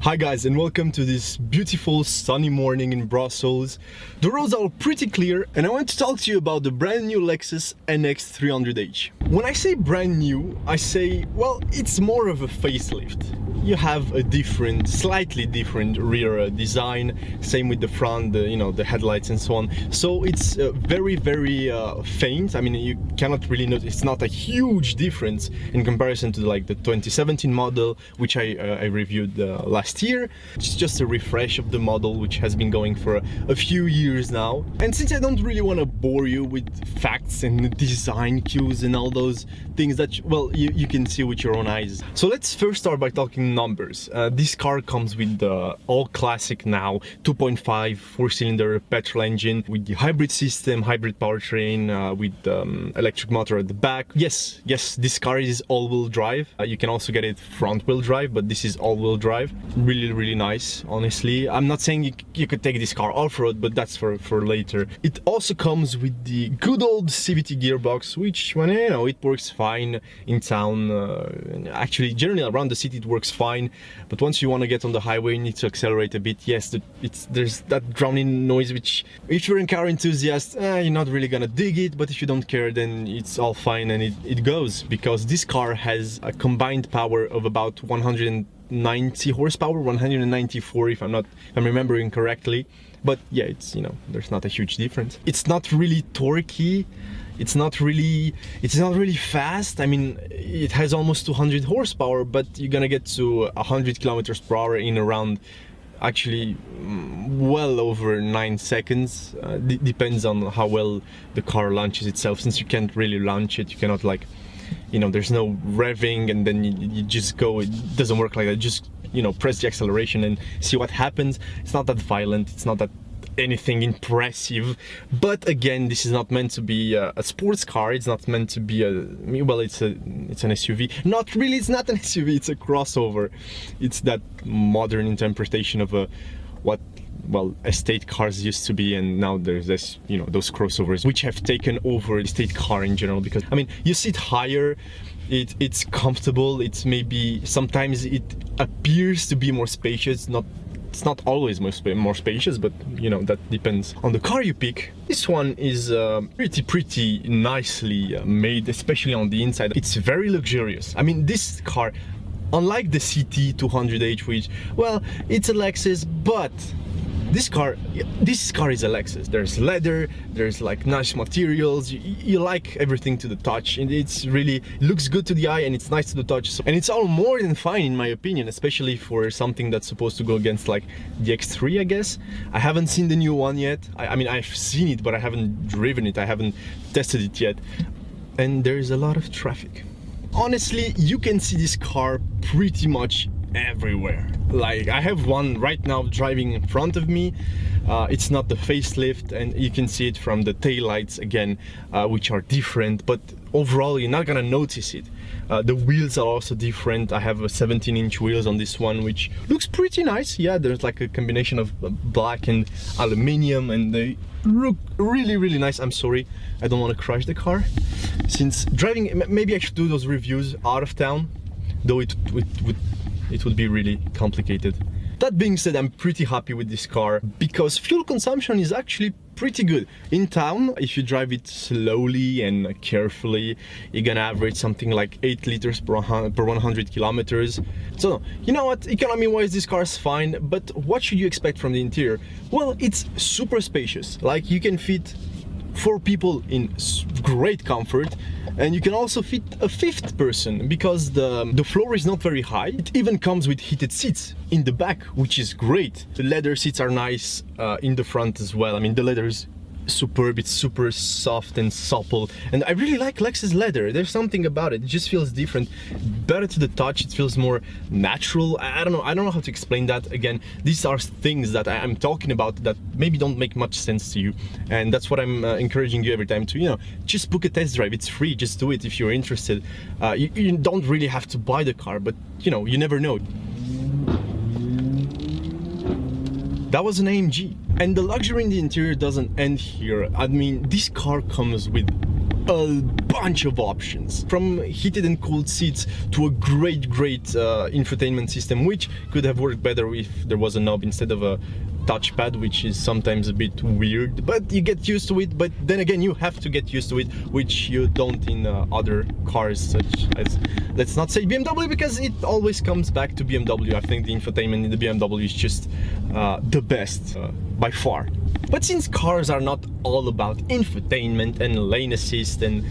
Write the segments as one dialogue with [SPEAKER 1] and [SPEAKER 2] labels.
[SPEAKER 1] Hi guys, and welcome to this beautiful sunny morning in Brussels. The roads are pretty clear and I want to talk to you about the brand new Lexus NX 300h. When I say brand new, I say, well, it's more of a facelift. You have a different, slightly different rear design, same with the front, the headlights and so on. So it's very faint. I mean, you cannot really notice, it's not a huge difference in comparison to like the 2017 model, which I reviewed last year. It's just a refresh of the model, which has been going for a few years now. And since I don't really want to bore you with facts and design cues and all those things that, well, you can see with your own eyes. So let's first start by talking numbers. This car comes with the all classic now 2.5 4-cylinder petrol engine with the hybrid system, hybrid powertrain with electric motor at the back. Yes, this car is all-wheel drive. You can also get it front-wheel drive, but this is all-wheel drive. Really nice, honestly. I'm not saying you could take this car off-road, but that's for later. It also comes with the good old CVT gearbox, which, when it works fine in town. Actually, generally around the city it works fine, but once you want to get on the highway, you need to accelerate a bit. Yes, there's that drowning noise, which if you're a car enthusiast, you're not really gonna dig it, but if you don't care, then it's all fine and it goes, because this car has a combined power of about 190 horsepower, 194 if I'm remembering correctly. But yeah, it's, there's not a huge difference. It's not really torquey. It's not really fast. I mean, it has almost 200 horsepower, but you're gonna get to 100 kilometers per hour in around, actually, well over 9 seconds. Depends on how well the car launches itself. Since you can't really launch it, you cannot there's no revving and then you just go. It doesn't work like that. Just press the acceleration and see what happens. It's not that violent. It's not that anything impressive, but again, this is not meant to be a sports car. It's not meant to be it's an SUV. Not really. It's not an SUV. It's a crossover. It's that modern interpretation of what estate cars used to be, and now there's this those crossovers which have taken over the estate car in general, because I mean, you sit higher, it's comfortable, it's maybe sometimes it appears to be more spacious. It's not always more spacious, but that depends on the car you pick. This one is pretty nicely made, especially on the inside. It's very luxurious. I mean, this car, unlike the CT200h, which, well, it's a Lexus, but this car is a Lexus. There's leather, there's like nice materials, you like everything to the touch, and it's really looks good to the eye and it's nice to the touch. And it's all more than fine in my opinion, especially for something that's supposed to go against like the X3, I guess. I haven't seen the new one yet. I mean, I've seen it, but I haven't driven it, I haven't tested it yet. And there's a lot of traffic. Honestly, you can see this car pretty much everywhere. Like, I have one right now driving in front of me. It's not the facelift, and you can see it from the taillights again, which are different, but overall you're not gonna notice it. The wheels are also different. I have a 17-inch wheels on this one, which looks pretty nice. Yeah, there's like a combination of black and aluminium, and they look really nice. I'm sorry, I don't want to crash the car. Since driving, maybe I should do those reviews out of town, though it would be really complicated. That being said, I'm pretty happy with this car because fuel consumption is actually pretty good. In town, if you drive it slowly and carefully, you're gonna average something like 8 liters per 100 kilometers. So, you know what, economy-wise, this car is fine, but what should you expect from the interior? Well, it's super spacious. Like, you can fit 4 people in great comfort, and you can also fit a 5th person because the floor is not very high. It even comes with heated seats in the back, which is great. The leather seats are nice in the front as well. I mean, the leather is superb. It's super soft and supple, and I really like Lexus leather. There's something about it. It just feels different, better to the touch. It feels more natural. I don't know how to explain that. Again, these are things that I'm talking about that maybe don't make much sense to you, and that's what I'm encouraging you every time to, just book a test drive. It's free. Just do it if you're interested. You don't really have to buy the car, but you never know. That was an AMG. And the luxury in the interior doesn't end here. I mean, this car comes with a bunch of options, from heated and cooled seats to a great infotainment system, which could have worked better if there was a knob instead of a touchpad, which is sometimes a bit weird, but you get used to it. But then again, you have to get used to it, which you don't in other cars such as, let's not say BMW, because it always comes back to BMW. I think the infotainment in the BMW is just the best by far. But since cars are not all about infotainment and lane assist and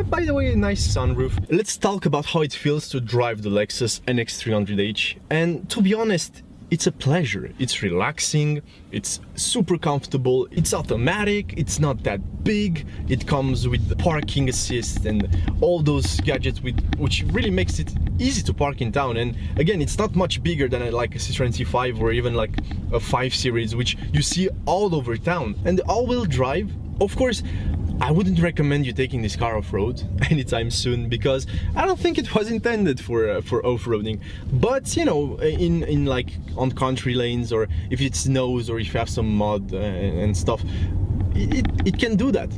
[SPEAKER 1] by the way, a nice sunroof, let's talk about how it feels to drive the Lexus NX 300h. And to be honest, it's a pleasure. It's relaxing, it's super comfortable, it's automatic, it's not that big, it comes with the parking assist and all those gadgets which really makes it easy to park in town. And again, it's not much bigger than like a Citroen C5 or even like a 5 Series, which you see all over town. And the all-wheel drive, of course, I wouldn't recommend you taking this car off-road anytime soon, because I don't think it was intended for off-roading. But you know, in like on country lanes, or if it snows, or if you have some mud and stuff, it can do that,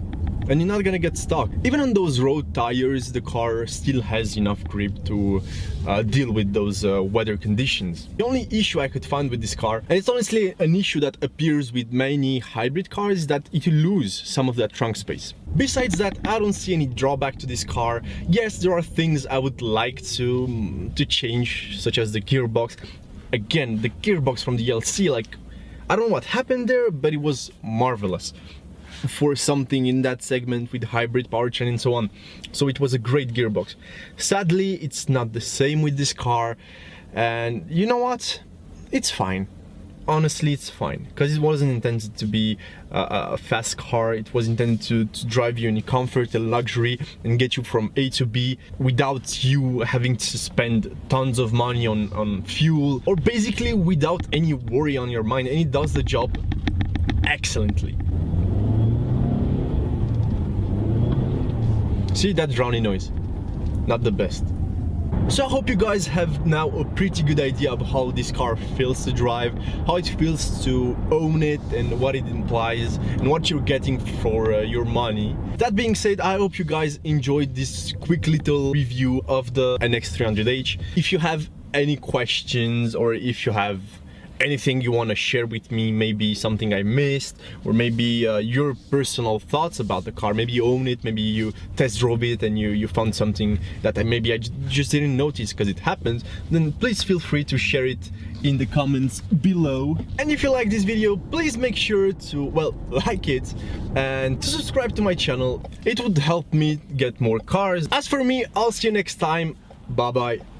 [SPEAKER 1] and you're not gonna get stuck. Even on those road tires, the car still has enough grip to deal with those weather conditions. The only issue I could find with this car, and it's honestly an issue that appears with many hybrid cars, is that it lose some of that trunk space. Besides that, I don't see any drawback to this car. Yes, there are things I would like to change, such as the gearbox. Again, the gearbox from the LC, like, I don't know what happened there, but it was marvelous for something in that segment with hybrid powertrain and so on. So it was a great gearbox. Sadly, it's not the same with this car, and you know what? It's fine. Honestly, it's fine, because it wasn't intended to be a fast car. It was intended to drive you in comfort and luxury and get you from A to B without you having to spend tons of money on fuel, or basically without any worry on your mind, and it does the job excellently. See that drowning noise? Not the best. So I hope you guys have now a pretty good idea of how this car feels to drive, how it feels to own it, and what it implies, and what you're getting for your money. That being said, I hope you guys enjoyed this quick little review of the NX 300h. If you have any questions, or if you have anything you want to share with me, maybe something I missed, or maybe your personal thoughts about the car, maybe you own it, maybe you test drove it and you found something that maybe I just didn't notice because it happens, then please feel free to share it in the comments below. And if you like this video, please make sure to, well, like it and to subscribe to my channel. It would help me get more cars. As for me, I'll see you next time. Bye bye.